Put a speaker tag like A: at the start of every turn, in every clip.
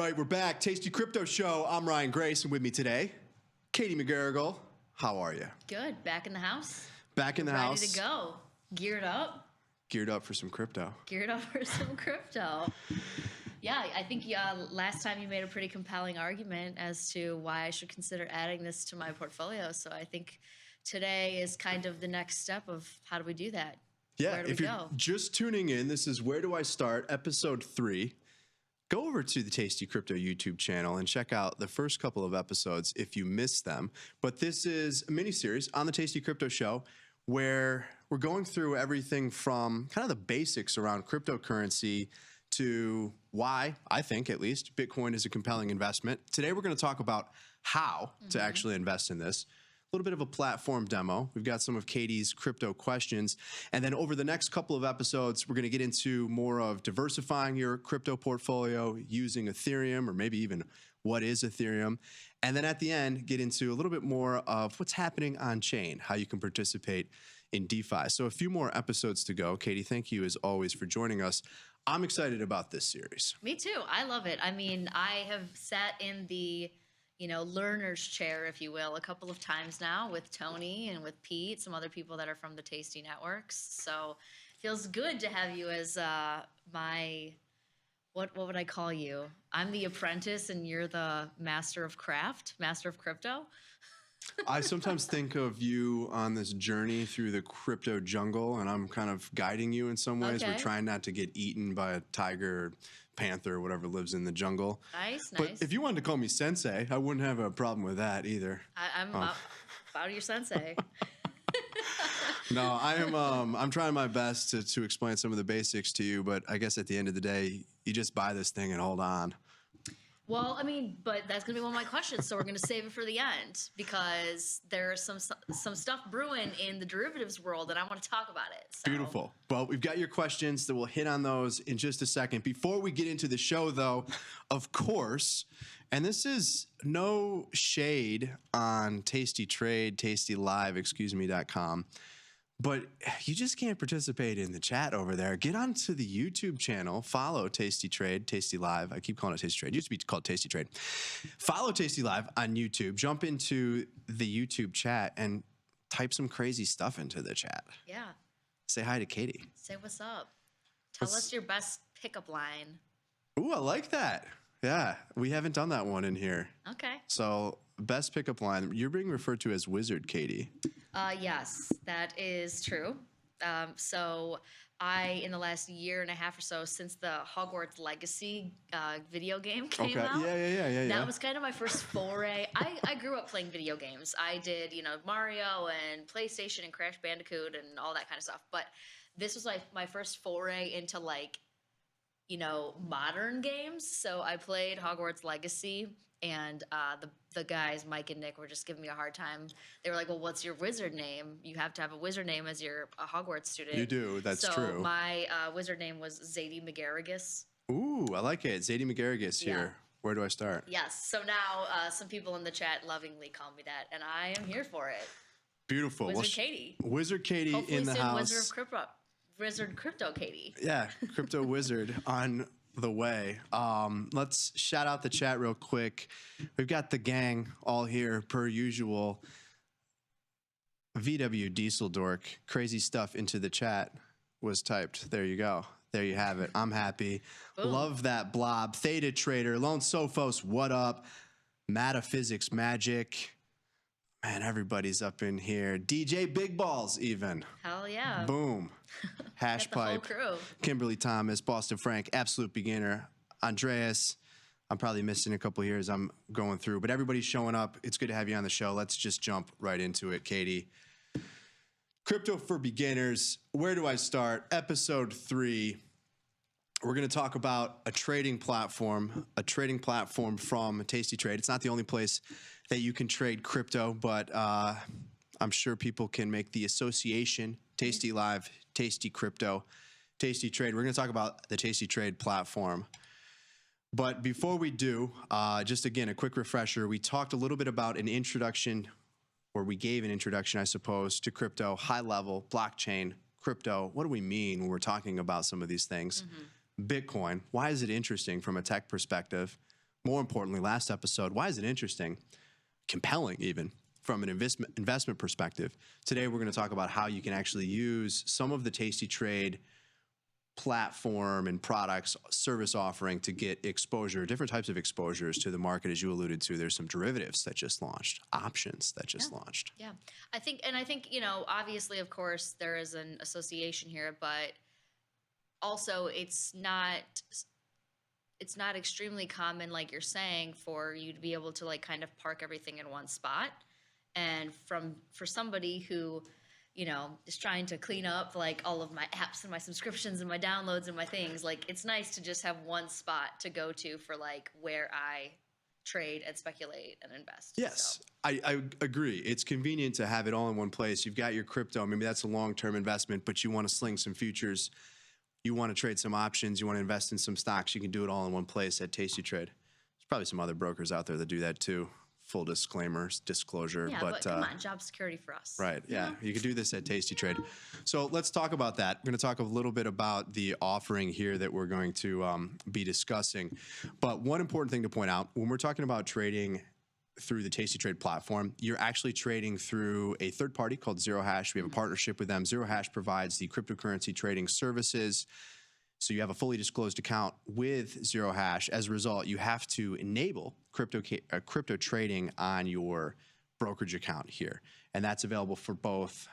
A: right, we're back. Tasty Crypto Show. I'm Ryan Grace, and with me today, Katie McGarrigle. How are you?
B: Good. Back in the house.
A: Back in the house.
B: Ready to go. Geared up.
A: Geared up for some crypto.
B: Geared up for some crypto. Yeah, I think last time you made a pretty compelling argument as to why I should consider adding this to my portfolio. So I think today is kind of the next step of how do we do that?
A: Yeah,
B: Where do
A: if
B: we
A: you're
B: go?
A: just tuning in, this is Where Do I Start, episode 3. Go over to the Tasty Crypto YouTube channel and check out the first couple of episodes if you missed them. But this is a mini-series on the Tasty Crypto Show where we're going through everything from kind of the basics around cryptocurrency to why, I think at least, Bitcoin is a compelling investment. Today we're going to talk about how to actually invest in this. A little bit of a platform demo. We've got some of Katie's crypto questions. And then over the next couple of episodes, we're going to get into more of diversifying your crypto portfolio using Ethereum, or maybe even what is Ethereum. And then at the end, get into a little bit more of what's happening on chain, how you can participate in DeFi. So a few more episodes to go. Katie, thank you as always for joining us. I'm excited about this series.
B: Me too. I love it. I mean, I have sat in the learner's chair, if you will, a couple of times now with Tony and with Pete, some other people that are from the Tasty Networks. So it feels good to have you as my, what would I call you? I'm the apprentice and you're the master of craft, master of crypto.
A: I sometimes think of you on this journey through the crypto jungle, and I'm kind of guiding you in some ways.
B: Okay.
A: We're trying not to get eaten by a tiger or panther or whatever lives in the jungle.
B: Nice,
A: But
B: nice.
A: if you wanted to call me sensei, I wouldn't have a problem with that either.
B: I'm proud of your sensei.
A: No, I'm trying my best to explain some of the basics to you, but I guess at the end of the day, you just buy this thing and hold on.
B: Well, I mean, but that's going to be one of my questions, so we're going to save it for the end because there's some stuff brewing in the derivatives world, and I want to talk about it. So.
A: Beautiful. Well, we've got your questions that we'll hit on those in just a second. Before we get into the show, though, of course, and this is no shade on tastytrade, tastylive.com, but you just can't participate in the chat over there. Get onto the YouTube channel. Follow Tasty Trade, Tasty Live. I keep calling it Tasty Trade. It used to be called Tasty Trade. Follow Tasty Live on YouTube. Jump into the YouTube chat and type some crazy stuff into the chat.
B: Yeah.
A: Say hi to Katie.
B: Say what's up. Tell us your best pickup line.
A: Ooh, I like that. Yeah, we haven't done that one in here.
B: Okay.
A: So, best pickup line. You're being referred to as Wizard, Katie.
B: Yes, that is true. So in the last year and a half or so, since the Hogwarts Legacy video game came out,
A: Yeah.
B: that was kind of my first foray. I grew up playing video games. I did, Mario and PlayStation and Crash Bandicoot and all that kind of stuff. But this was like my first foray into modern games. So I played Hogwarts Legacy. And the guys, Mike and Nick, were just giving me a hard time. They were like, well, what's your wizard name? You have to have a wizard name as you're a Hogwarts student.
A: You do. That's true.
B: So my wizard name was Zadie McGarrigle.
A: Ooh, I like it. Zadie McGarrigle here.
B: Yeah.
A: Where do I start?
B: Yes. So now some people in the chat lovingly call me that, and I am here for it.
A: Beautiful.
B: Wizard Katie.
A: Wizard Katie
B: Hopefully
A: in the
B: soon,
A: house.
B: Wizard Crypto Katie.
A: Yeah, Crypto Wizard on the way. Let's shout out the chat real quick. We've got the gang all here per usual. VW Diesel Dork, crazy stuff into the chat was typed. There you go. There you have it. I'm happy.
B: Boom.
A: Love that blob. Theta Trader, Lone Sophos, what up? Metaphysics Magic. Man, everybody's up in here. DJ Big Balls even.
B: Hell yeah.
A: Boom. Hash
B: Got the whole
A: Pipe.
B: crew.
A: Kimberly Thomas, Boston Frank, Absolute Beginner, Andreas. I'm probably missing a couple here as I'm going through, but everybody's showing up. It's good to have you on the show. Let's just jump right into it, Katie. Crypto for Beginners. Where do I start? Episode 3. We're going to talk about a trading platform from Tasty Trade. It's not the only place that you can trade crypto, but I'm sure people can make the association. Tasty Live, Tasty Crypto, Tasty Trade. We're going to talk about the Tasty Trade platform. But before we do, just again, a quick refresher. We talked a little bit about an introduction, or we gave an introduction, I suppose, to crypto, high level, blockchain, crypto. What do we mean when we're talking about some of these things? Bitcoin, why is it interesting from a tech perspective? more importantly, last episode, why is it interesting, compelling even, from an investment perspective? Today, we're going to talk about how you can actually use some of the tastytrade platform and products, service offering to get exposure, different types of exposures to the market. As you alluded to, there's some derivatives that just launched, options that just launched.
B: Yeah. I think, obviously, of course, there is an association here, but also it's not extremely common, like you're saying, for you to be able to like kind of park everything in one spot. And for somebody who, is trying to clean up like all of my apps and my subscriptions and my downloads and my things, like it's nice to just have one spot to go to for like where I trade and speculate and invest.
A: Yes,
B: so.
A: I agree. It's convenient to have it all in one place. You've got your crypto. Maybe that's a long-term investment, but you want to sling some futures. You want to trade some options. You want to invest in some stocks. You can do it all in one place at tastytrade. There's probably some other brokers out there that do that too. Full disclosure.
B: Yeah, but come on, job security for us.
A: Right, yeah. You can do this at tastytrade. So let's talk about that. We're going to talk a little bit about the offering here that we're going to be discussing. But one important thing to point out, when we're talking about trading through the tastytrade platform, you're actually trading through a third party called Zero Hash. We have a partnership with them. Zero Hash provides the cryptocurrency trading services. So you have a fully disclosed account with Zero Hash. As a result, you have to enable crypto trading on your brokerage account here. And that's available for both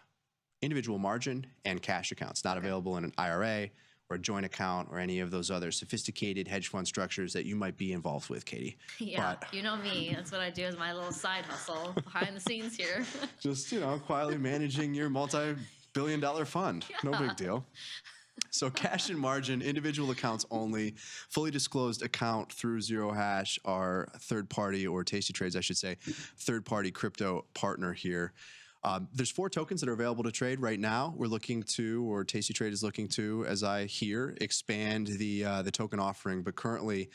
A: individual margin and cash accounts, not available in an IRA or a joint account or any of those other sophisticated hedge fund structures that you might be involved with, Katie.
B: Yeah, you know me. That's what I do as my little side hustle behind the scenes here.
A: Just, quietly managing your multi-billion-dollar fund. Yeah. No big deal. So cash and margin, individual accounts only, fully disclosed account through Zero Hash, our third party, or tastytrade's, I should say, third party crypto partner here. There's 4 tokens that are available to trade right now. We're looking to, or tastytrade is looking to, as I hear, expand the token offering. But currently,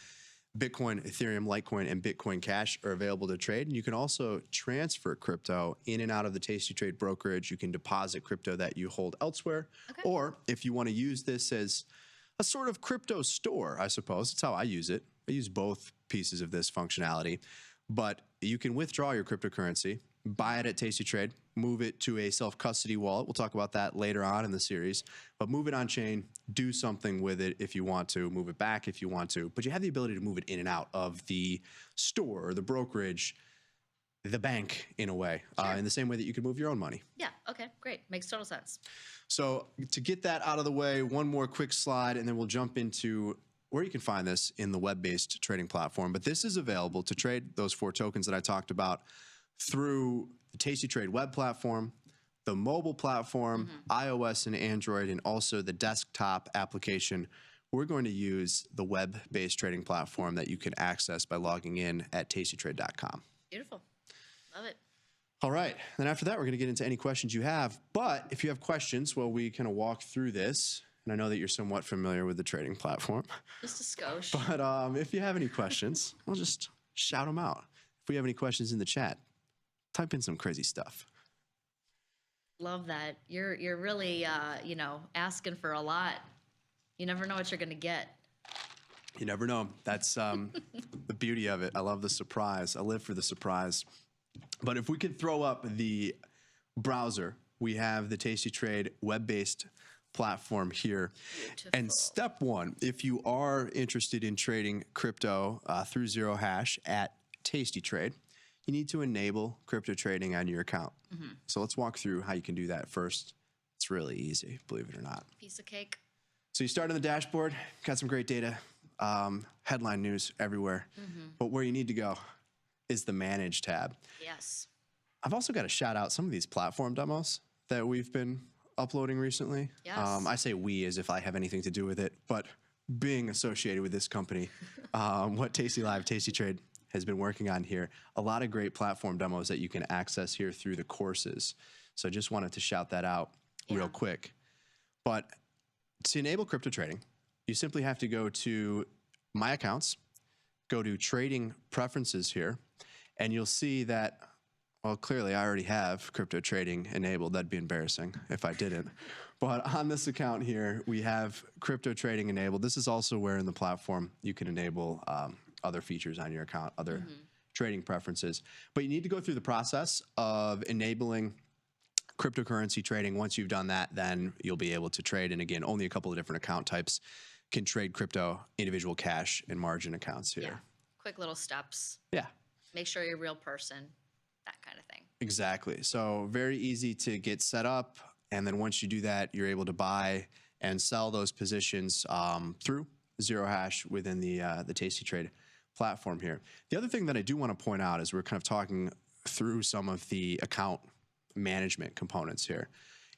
A: Bitcoin, Ethereum, Litecoin, and Bitcoin Cash are available to trade. And you can also transfer crypto in and out of the tastytrade brokerage. You can deposit crypto that you hold elsewhere. Okay. Or if you want to use this as a sort of crypto store, I suppose. That's how I use it. I use both pieces of this functionality. But you can withdraw your cryptocurrency, buy it at tastytrade, move it to a self-custody wallet. We'll talk about that later on in the series. But move it on chain, do something with it if you want to, move it back if you want to. But you have the ability to move it in and out of the store, or the brokerage, the bank, in a way, in the same way that you could move your own money.
B: Yeah, okay, great. Makes total sense.
A: So to get that out of the way, one more quick slide, and then we'll jump into where you can find this in the web-based trading platform. But this is available to trade those 4 tokens that I talked about through the tastytrade web platform, the mobile platform, iOS and Android, and also the desktop application. We're going to use the web-based trading platform that you can access by logging in at tastytrade.com.
B: Beautiful. Love it.
A: All right. Then after that, we're going to get into any questions you have. But if you have questions while we kind of walk through this, and I know that you're somewhat familiar with the trading platform.
B: Just a skosh.
A: But if you have any questions, I'll just shout them out. If we have any questions in the chat, type in some crazy stuff.
B: Love that. You're really, asking for a lot. You never know what you're going to get.
A: You never know. That's the beauty of it. I love the surprise. I live for the surprise. But if we could throw up the browser, we have the tastytrade web-based platform here. Beautiful. And step 1, if you are interested in trading crypto through Zero Hash at tastytrade, you need to enable crypto trading on your account. So let's walk through how you can do that first. It's really easy, believe it or not.
B: Piece of cake.
A: So you start on the dashboard, got some great data, headline news everywhere. But where you need to go is the Manage tab.
B: Yes.
A: I've also got to shout out some of these platform demos that we've been uploading recently.
B: Yes.
A: I say we as if I have anything to do with it, but being associated with this company, what Tasty Live, tastytrade has been working on here, a lot of great platform demos that you can access here through the courses. So I just wanted to shout that out real quick. But to enable crypto trading, you simply have to go to My Accounts, go to Trading Preferences here, and you'll see that, well, clearly I already have crypto trading enabled. That'd be embarrassing if I didn't. But on this account here, we have crypto trading enabled. This is also where in the platform you can enable other features on your account, other trading preferences. But you need to go through the process of enabling cryptocurrency trading. Once you've done that, then you'll be able to trade. And again, only a couple of different account types can trade crypto, individual cash and margin accounts here.
B: Yeah. Quick little steps.
A: Yeah.
B: Make sure you're a real person, that kind of thing.
A: Exactly. So very easy to get set up. And then once you do that, you're able to buy and sell those positions through zero hash within the tastytrade platform here. The other thing that I do want to point out is we're kind of talking through some of the account management components here.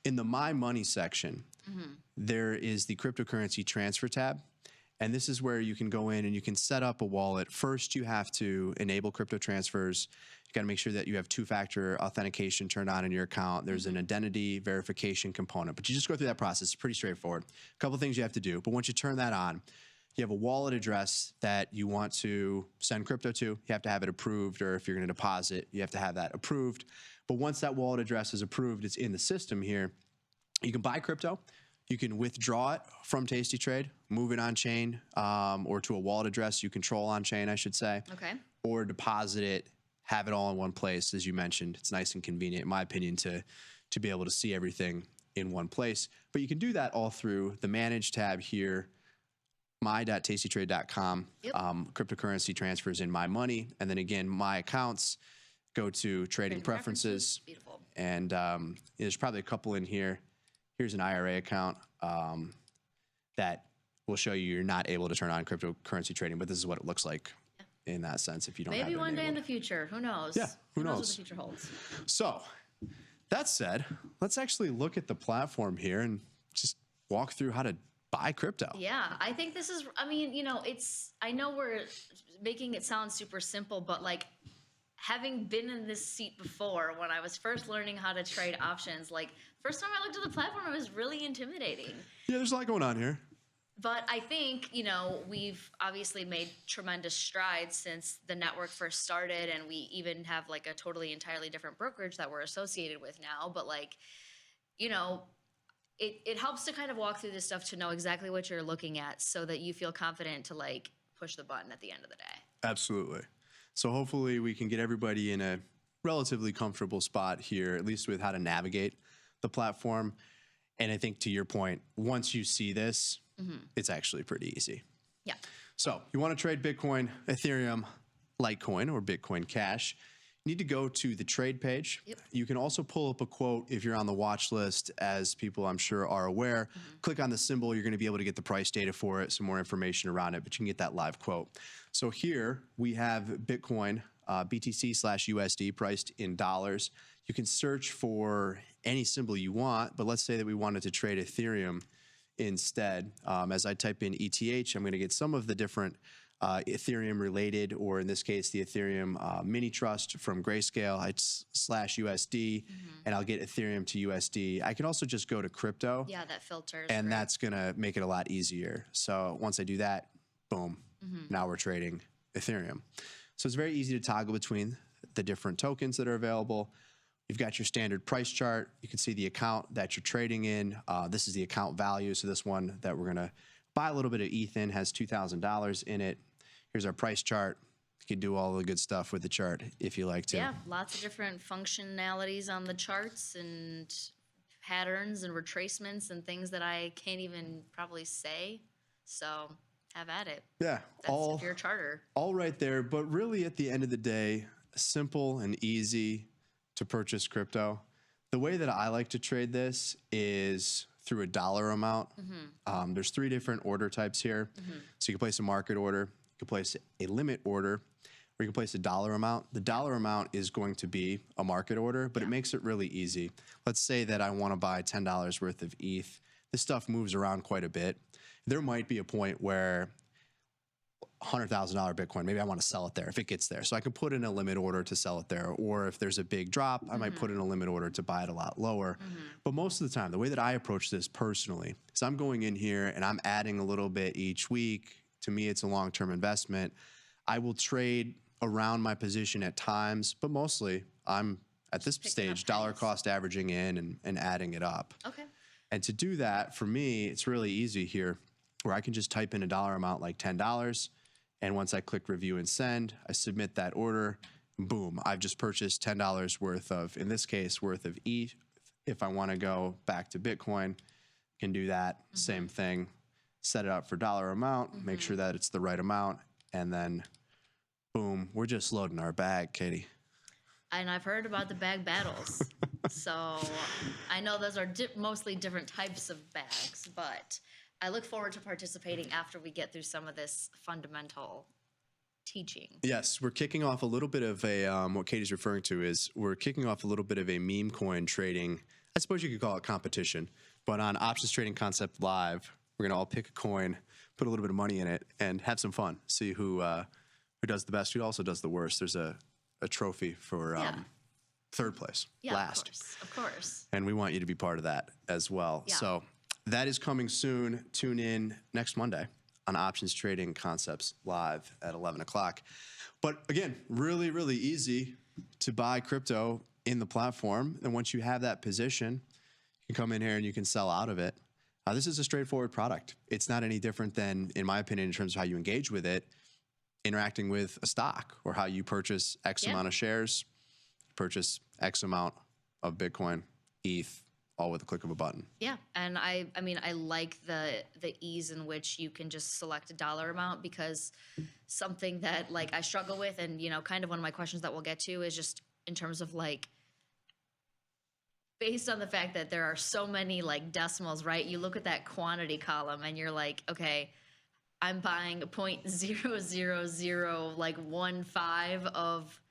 A: In the My Money section, there is the cryptocurrency transfer tab. And this is where you can go in and you can set up a wallet. First, you have to enable crypto transfers. You got to make sure that you have two-factor authentication turned on in your account. There's an identity verification component, but you just go through that process. It's pretty straightforward. A couple things you have to do, but once you turn that on, you have a wallet address that you want to send crypto to. You have to have it approved, or if you're going to deposit, you have to have that approved. But once that wallet address is approved, it's in the system here. You can buy crypto. You can withdraw it from tastytrade, move it on chain, or to a wallet address you control on chain, I should say.
B: Okay.
A: Or deposit it, have it all in one place. As you mentioned, it's nice and convenient, in my opinion, to be able to see everything in one place. But you can do that all through the Manage tab here, my.tastytrade.com, cryptocurrency transfers in My Money, and then again, My Accounts, go to Trading Preferences.
B: Beautiful.
A: And there's probably a couple in here. Here's an IRA account that will show you you're not able to turn on cryptocurrency trading, but this is what it looks like in that sense if you don't have it
B: Maybe one day in
A: enabled.
B: the future. Who knows?
A: Yeah, who knows
B: what the future holds.
A: So that said, let's actually look at the platform here and just walk through how to buy crypto.
B: Yeah, I think this is, I mean, you know, I know we're making it sound super simple, but like having been in this seat before when I was first learning how to trade options, like first time I looked at the platform, it was really intimidating.
A: Yeah, there's a lot going on here.
B: But I think, you know, we've obviously made tremendous strides since the network first started, and we even have like a totally entirely different brokerage that we're associated with now. But like, you know, it helps to kind of walk through this stuff to know exactly what you're looking at so that you feel confident to like push the button at the end of the day.
A: Absolutely. So hopefully we can get everybody in a relatively comfortable spot here, at least with how to navigate the platform. And I think to your point, once you see this, it's actually pretty easy.
B: Yeah.
A: So you want to trade Bitcoin, Ethereum, Litecoin, or Bitcoin Cash. You need to go to the trade page.
B: Yep.
A: You can also pull up a quote if you're on the watch list, as people I'm sure are aware. Click on the symbol. You're going to be able to get the price data for it, some more information around it, but you can get that live quote. So here we have Bitcoin, BTC/USD priced in dollars. You can search for any symbol you want, but let's say that we wanted to trade Ethereum instead. As I type in ETH, I'm going to get some of the different Ethereum related, or in this case, the Ethereum mini trust from Grayscale /USD, and I'll get Ethereum to USD. I can also just go to crypto.
B: Yeah, that filters.
A: And
B: right?
A: that's going to make it a lot easier. So once I do that, boom, now we're trading Ethereum. So it's very easy to toggle between the different tokens that are available. You've got your standard price chart. You can see the account that you're trading in. This is the account value. So this one that we're going to buy a little bit of ETH in has $2,000 in it. Here's our price chart. You can do all the good stuff with the chart if you like to.
B: Yeah, lots of different functionalities on the charts and patterns and retracements and things that I can't even probably say. So have at it.
A: Yeah,
B: That's if you're a charter.
A: all right there. But really, at the end of the day, simple and easy to purchase crypto. The way that I like to trade this is through a dollar amount. There's 3 different order types here. So you can place a market order, you can place a limit order, or you can place a dollar amount. The dollar amount is going to be a market order, but it makes it really easy. Let's say that I want to buy $10 worth of ETH. This stuff moves around quite a bit. There might be a point where $100,000 Bitcoin, maybe I want to sell it there if it gets there. So I can put in a limit order to sell it there. Or if there's a big drop, I might put in a limit order to buy it a lot lower. But most of the time, the way that I approach this personally is I'm going in here and I'm adding a little bit each week. To me, it's a long-term investment. I will trade around my position at times, but mostly I'm at this stage dollar cost averaging in and adding it up.
B: Okay.
A: And to do that, for me, it's really easy here, where I can just type in a dollar amount like $10, And once I click review and send, I submit that order. Boom, I've just purchased $10 worth of, in this case, worth of ETH. If I want to go back to Bitcoin, can do that. Same thing. Set it up for dollar amount, make sure that it's the right amount, and then boom, we're just loading our bag, Katie.
B: And I've heard about the bag battles. So I know those are mostly different types of bags, but I look forward to participating after we get through some of this fundamental teaching.
A: Yes, we're kicking off a little bit of a, what Katie's referring to is we're kicking off a little bit of a meme coin trading, I suppose you could call it competition, but on Options Trading Concept Live, we're going to all pick a coin, put a little bit of money in it, and have some fun. See who does the best, who also does the worst. There's a trophy for third place, last.
B: Of course.
A: And we want you to be part of that as well.
B: Yeah.
A: So that is coming soon. Tune in next Monday on Options Trading Concepts Live at 11 o'clock. But again, really, really easy to buy crypto in the platform. And once you have that position, you can come in here and you can sell out of it. This is a straightforward product. It's not any different than, in my opinion, in terms of how you engage with it, interacting with a stock, or how you purchase X amount of shares, purchase X amount of Bitcoin, ETH, all with a click of a button.
B: Yeah, and I mean, I like the ease in which you can just select a dollar amount, because something that like I struggle with, and you know, kind of one of my questions that we'll get to is just in terms of like, based on the fact that there are so many like decimals, right? You look at that quantity column and you're like, okay, I'm buying 0.000 like 1/5 of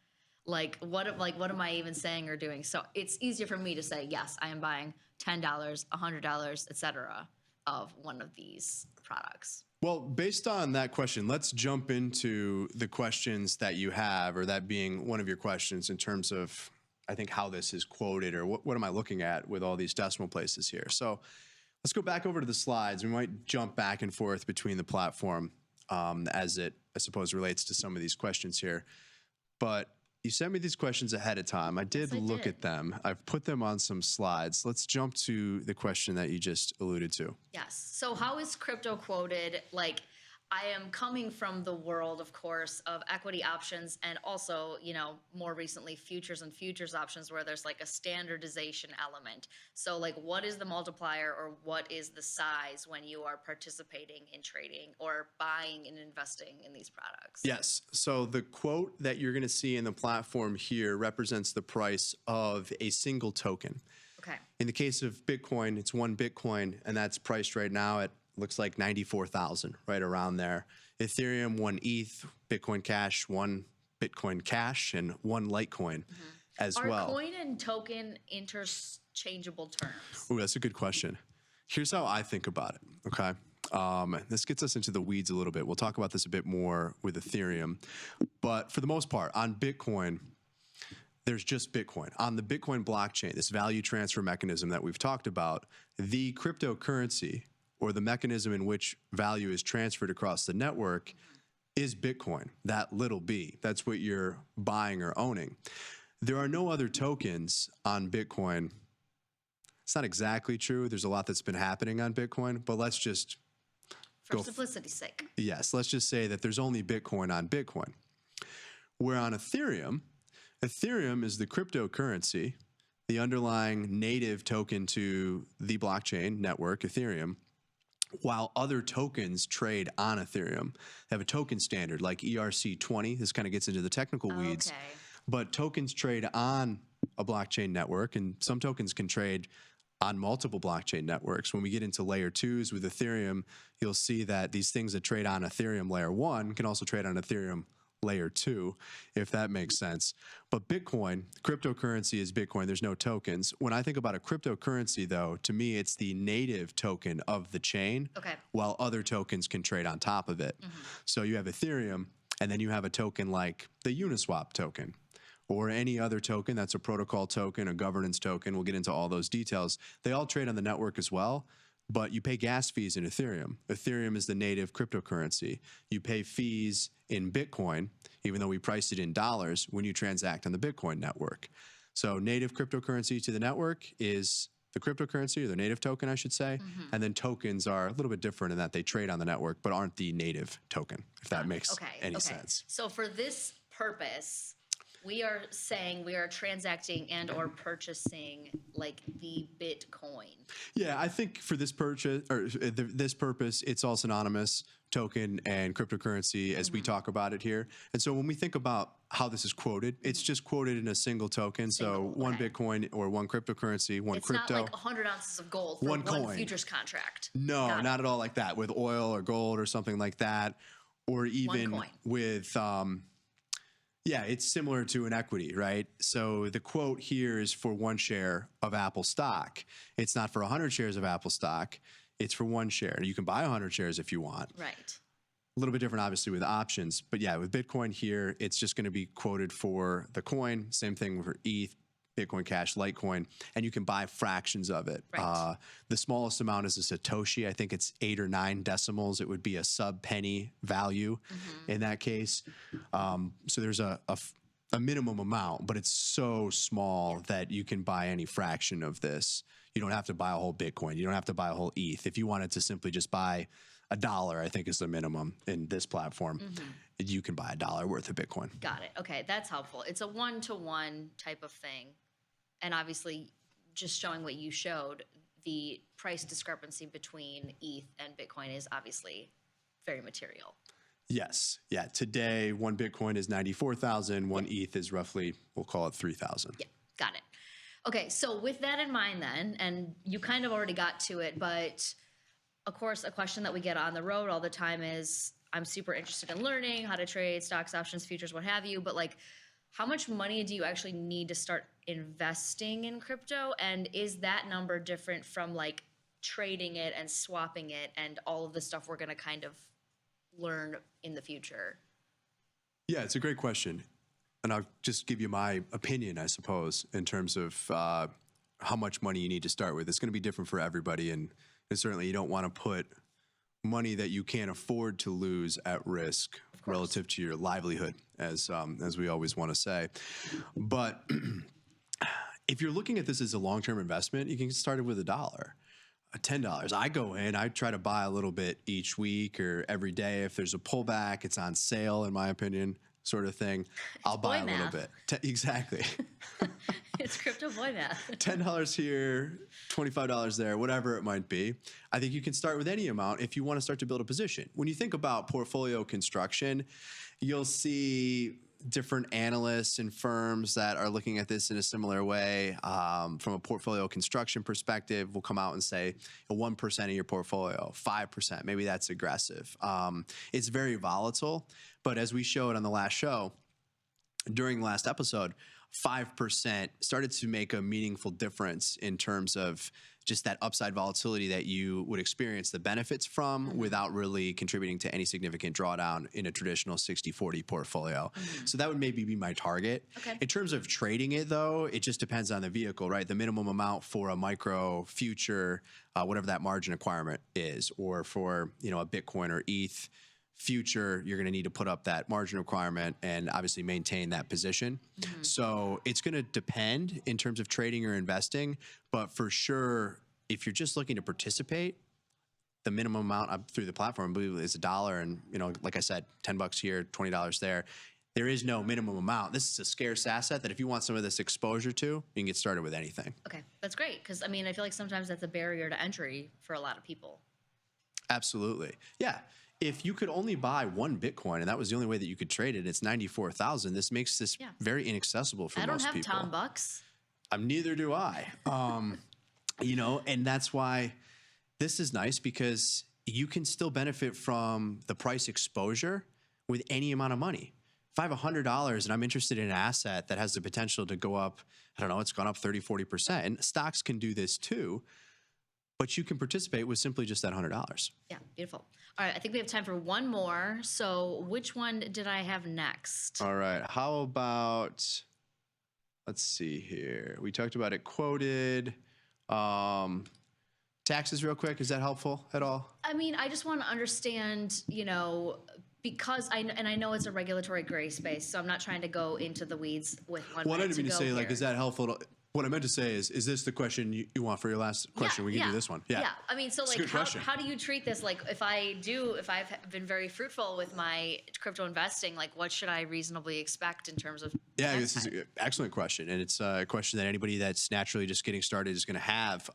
B: like what am I even saying or doing? So it's easier for me to say, yes, I am buying $10, $100, etc. of one of these products.
A: Well, based on that question, let's jump into the questions that you have, or that being one of your questions in terms of, I think, how this is quoted, or what am I looking at with all these decimal places here. So let's go back over to the slides. We might jump back and forth between the platform as it, I suppose, relates to some of these questions here. But you sent me these questions ahead of time. I did look at them. I've put them on some slides. Let's jump to the question that you just alluded to.
B: Yes. So how is crypto quoted? Like, I am coming from the world, of course, of equity options, and also, you know, more recently futures and futures options, where there's like a standardization element. So like, what is the multiplier, or what is the size when you are participating in trading or buying and investing in these products?
A: Yes. So the quote that you're going to see in the platform here represents the price of a single token.
B: Okay.
A: In the case of Bitcoin, it's 1 Bitcoin, and that's priced right now at, looks like 94,000, right around there. Ethereum, 1 ETH, Bitcoin Cash, 1 Bitcoin Cash, and 1 Litecoin as well.
B: Are coin and token interchangeable terms?
A: Ooh, that's a good question. Here's how I think about it, okay? This gets us into the weeds a little bit. We'll talk about this a bit more with Ethereum. But for the most part, on Bitcoin, there's just Bitcoin. On the Bitcoin blockchain, this value transfer mechanism that we've talked about, the cryptocurrency, or the mechanism in which value is transferred across the network, is Bitcoin, that little b. That's what you're buying or owning. There are no other tokens on Bitcoin. It's not exactly true. There's a lot that's been happening on Bitcoin, but let's just
B: For simplicity's sake.
A: Yes, let's just say that there's only Bitcoin on Bitcoin. Where on Ethereum, Ethereum is the cryptocurrency, the underlying native token to the blockchain network, Ethereum, while other tokens trade on Ethereum. They have a token standard like ERC20. This kind of gets into the technical weeds.
B: Okay.
A: But tokens trade on a blockchain network, and some tokens can trade on multiple blockchain networks. When we get into layer 2s with Ethereum, you'll see that these things that trade on Ethereum layer 1 can also trade on Ethereum layer 2, if that makes sense. But Bitcoin, cryptocurrency is Bitcoin. There's no tokens. When I think about a cryptocurrency, though, to me, it's the native token of the chain, while other tokens can trade on top of it. So you have Ethereum, and then you have a token like the Uniswap token, or any other token that's a protocol token, a governance token. We'll get into all those details. They all trade on the network as well, but you pay gas fees in Ethereum. Ethereum is the native cryptocurrency. You pay fees in Bitcoin, even though we priced it in dollars, when you transact on the Bitcoin network. So native cryptocurrency to the network is the cryptocurrency or the native token, I should say. And then tokens are a little bit different in that they trade on the network, but aren't the native token, if that makes any sense.
B: So for this purpose, we are saying we are transacting and or purchasing like the Bitcoin.
A: Yeah, I think for this purchase or this purpose, it's all synonymous, token and cryptocurrency, as we talk about it here. And so when we think about how this is quoted, it's just quoted in a single token. So one Bitcoin or one cryptocurrency, one
B: It's
A: crypto.
B: not like 100 ounces of gold for one
A: coin.
B: futures contract.
A: No, not at all like that with oil or gold or something like that, or even with yeah, it's similar to an equity, right? So the quote here is for one share of Apple stock. It's not for 100 shares of Apple stock. It's for one share. You can buy 100 shares if you want.
B: Right.
A: A little bit different, obviously, with options. But yeah, with Bitcoin here, it's just going to be quoted for the coin. Same thing for ETH, Bitcoin Cash, Litecoin, and you can buy fractions of it.
B: Right.
A: The smallest amount is a Satoshi. I think it's 8 or 9 decimals. It would be a sub-penny value in that case. So there's a minimum amount, but it's so small that you can buy any fraction of this. You don't have to buy a whole Bitcoin. You don't have to buy a whole ETH. If you wanted to simply just buy $1, I think is the minimum in this platform, you can buy $1 worth of Bitcoin.
B: Got it. Okay, that's helpful. It's a one-to-one type of thing. And obviously, just showing what you showed, the price discrepancy between ETH and Bitcoin is obviously very material.
A: Yes. Yeah. Today, one Bitcoin is 94,000. One ETH is roughly, we'll call it 3,000.
B: Yeah, got it. Okay, so with that in mind then, and you kind of already got to it, but of course, a question that we get on the road all the time is, I'm super interested in learning how to trade stocks, options, futures, what have you, but like, how much money do you actually need to start investing in crypto? And is that number different from like trading it and swapping it and all of the stuff we're going to kind of learn in the future?
A: Yeah, it's a great question. And I'll just give you my opinion, I suppose, in terms of how much money you need to start with. It's going to be different for everybody. And certainly you don't want to put money that you can't afford to lose at risk relative to your livelihood, as we always want to say. But if you're looking at this as a long-term investment, you can get started with $1. $10. I go in, I try to buy a little bit each week or every day. If there's a pullback, it's on sale, in my opinion, sort of thing. I'll buy a little bit. Exactly.
B: It's crypto boy math.
A: $10 here, $25 there, whatever it might be. I think you can start with any amount if you want to start to build a position. When you think about portfolio construction, you'll see different analysts and firms that are looking at this in a similar way. From a portfolio construction perspective, we'll come out and say 1% of your portfolio, 5%, maybe that's aggressive. It's very volatile, but as we showed on the last show, during the last episode, 5% started to make a meaningful difference in terms of just that upside volatility that you would experience the benefits from without really contributing to any significant drawdown in a traditional 60-40 portfolio. So that would maybe be my target.
B: Okay.
A: In terms of trading it, though, it just depends on the vehicle, right? The minimum amount for a micro future, whatever that margin requirement is, or for a Bitcoin or ETH future, you're going to need to put up that margin requirement and obviously maintain that position. So it's going to depend in terms of trading or investing, but for sure, if you're just looking to participate, the minimum amount through the platform, I believe, is $1, and like I said, $10 here, $20 there. There is no minimum amount. This is a scarce asset that if you want some of this exposure to, you can get started with anything.
B: Okay, that's great, because I mean, I feel like sometimes that's a barrier to entry for a lot of people.
A: Absolutely, yeah. If you could only buy one Bitcoin and that was the only way that you could trade it, it's 94,000. This makes this very inaccessible for most people.
B: I don't have Tom Bucks.
A: Neither do I. And that's why this is nice, because you can still benefit from the price exposure with any amount of money. If I have $100 and I'm interested in an asset that has the potential to go up, I don't know, it's gone up 30, 40%. And stocks can do this too, but you can participate with simply just that $100.
B: Yeah, beautiful. All right, I think we have time for one more. So which one did I have next?
A: All right, how about, let's see here. We talked about it quoted. Taxes real quick, is that helpful at all?
B: I mean, I just want to understand, because I know it's a regulatory gray space, so I'm not trying to go into the weeds with one.
A: Well, I didn't mean to say, like, is that helpful What I meant to say is this the question you want for your last question? We can do this one. Yeah.
B: I mean, so
A: It's a
B: like,
A: good question.
B: how do you treat this? Like, if I've been very fruitful with my crypto investing, like, what should I reasonably expect in terms of?
A: Yeah, this is an excellent question. And it's a question that anybody that's naturally just getting started is going to have.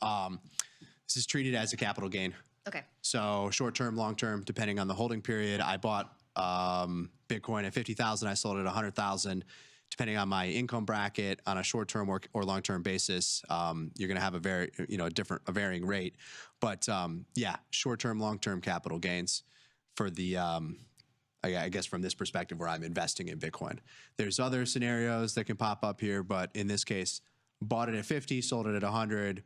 A: This is treated as a capital gain.
B: Okay.
A: So short-term, long-term, depending on the holding period. I bought Bitcoin at 50,000. I sold it at 100,000. Depending on my income bracket, on a short-term or long-term basis, you're going to have a varying rate. But yeah, short-term, long-term capital gains for the I guess from this perspective where I'm investing in Bitcoin. There's other scenarios that can pop up here, but in this case, bought it at 50, sold it at 100.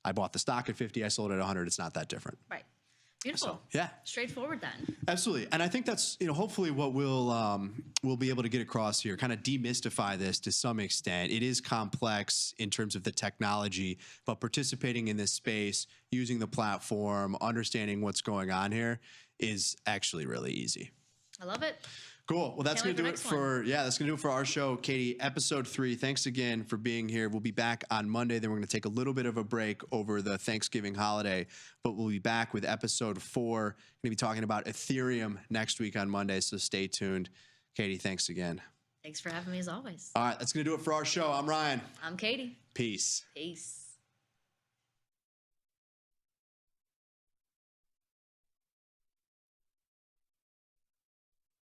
A: I bought the stock at 50, I sold it at 100. It's not that different.
B: Right. Beautiful.
A: So, yeah.
B: Straightforward then.
A: Absolutely. And I think that's, hopefully what we'll be able to get across here, kind of demystify this to some extent. It is complex in terms of the technology, but participating in this space, using the platform, understanding what's going on here is actually really easy.
B: I love it.
A: Cool. Well, that's going to do it that's going to do it for our show, Katie. Episode 3. Thanks again for being here. We'll be back on Monday. Then we're going to take a little bit of a break over the Thanksgiving holiday, but we'll be back with episode 4. We're going to be talking about Ethereum next week on Monday, so stay tuned. Katie, thanks again.
B: Thanks for having me as always.
A: All right. That's going to do it for our show. I'm Ryan.
B: I'm Katie.
A: Peace.
B: Peace.